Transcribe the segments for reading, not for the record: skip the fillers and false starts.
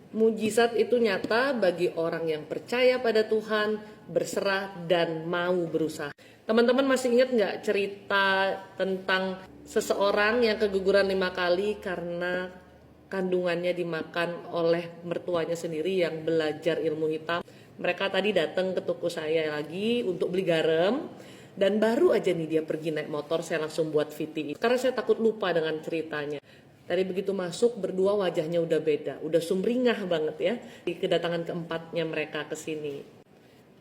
Mujizat itu nyata bagi orang yang percaya pada Tuhan, berserah dan mau berusaha. Teman-teman masih ingat nggak cerita tentang seseorang yang keguguran 5 kali karena kandungannya dimakan oleh mertuanya sendiri yang belajar ilmu hitam? Mereka tadi datang ke toko saya lagi untuk beli garam. Dan baru aja nih dia pergi naik motor, saya langsung buat VT. Karena saya takut lupa dengan ceritanya. Tadi begitu masuk, berdua wajahnya udah beda, udah sumringah banget ya. Di kedatangan keempatnya mereka ke sini.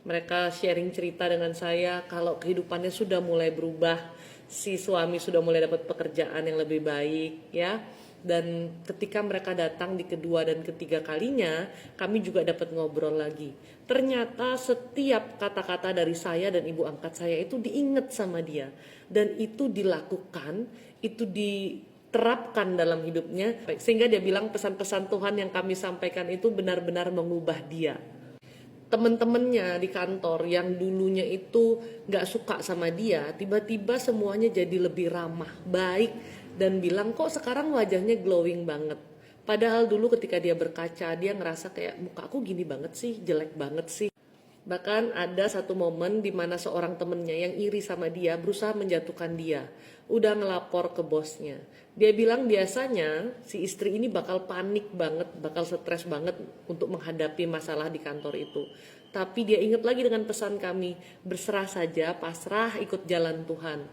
Mereka sharing cerita dengan saya kalau kehidupannya sudah mulai berubah. Si suami sudah mulai dapat pekerjaan yang lebih baik ya. Dan ketika mereka datang di kedua dan ketiga kalinya, kami juga dapat ngobrol lagi. Ternyata setiap kata-kata dari saya dan ibu angkat saya itu diingat sama dia. Dan itu dilakukan, itu diterapkan dalam hidupnya. Sehingga dia bilang pesan-pesan Tuhan yang kami sampaikan itu benar-benar mengubah dia. Teman-temannya di kantor yang dulunya itu gak suka sama dia, tiba-tiba semuanya jadi lebih ramah, baik, dan bilang kok sekarang wajahnya glowing banget. Padahal dulu ketika dia berkaca, dia ngerasa kayak muka aku gini banget sih, jelek banget sih. Bahkan ada satu momen di mana seorang temennya yang iri sama dia berusaha menjatuhkan dia. Udah ngelapor ke bosnya. Dia bilang biasanya si istri ini bakal panik banget, bakal stres banget untuk menghadapi masalah di kantor itu. Tapi dia ingat lagi dengan pesan kami, berserah saja, pasrah, ikut jalan Tuhan.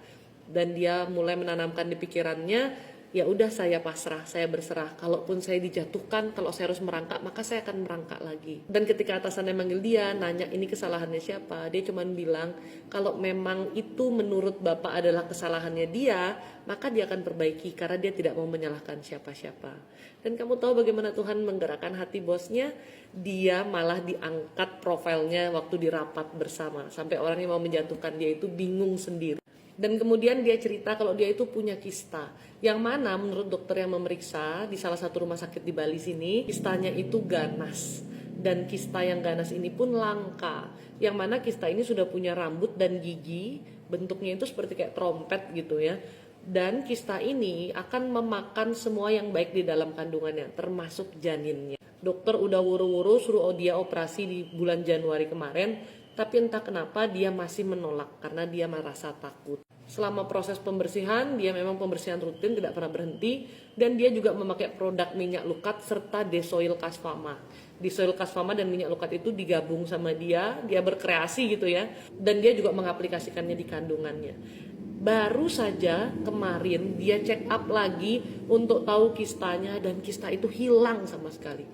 Dan dia mulai menanamkan di pikirannya, ya udah saya pasrah, saya berserah. Kalaupun saya dijatuhkan, kalau saya harus merangkak, maka saya akan merangkak lagi. Dan ketika atasannya manggil dia, nanya ini kesalahannya siapa, dia cuma bilang kalau memang itu menurut Bapak adalah kesalahannya dia, maka dia akan perbaiki karena dia tidak mau menyalahkan siapa-siapa. Dan kamu tahu bagaimana Tuhan menggerakkan hati bosnya? Dia malah diangkat profilnya waktu di rapat bersama, sampai orang yang mau menjatuhkan dia itu bingung sendiri. Dan kemudian dia cerita kalau dia itu punya kista, yang mana menurut dokter yang memeriksa di salah satu rumah sakit di Bali sini, kistanya itu ganas. Dan kista yang ganas ini pun langka, yang mana kista ini sudah punya rambut dan gigi, bentuknya itu seperti kayak trompet gitu ya. Dan kista ini akan memakan semua yang baik di dalam kandungannya, termasuk janinnya. Dokter udah wuru-wuru suruh dia operasi di bulan Januari kemarin, tapi entah kenapa dia masih menolak karena dia merasa takut. Selama proses pembersihan, dia memang pembersihan rutin, tidak pernah berhenti. Dan dia juga memakai produk minyak lukat serta Desoil Kasfama. Desoil Kasfama dan minyak lukat itu digabung sama dia berkreasi gitu ya. Dan dia juga mengaplikasikannya di kandungannya. Baru saja kemarin dia check up lagi untuk tahu kistanya dan kista itu hilang sama sekali.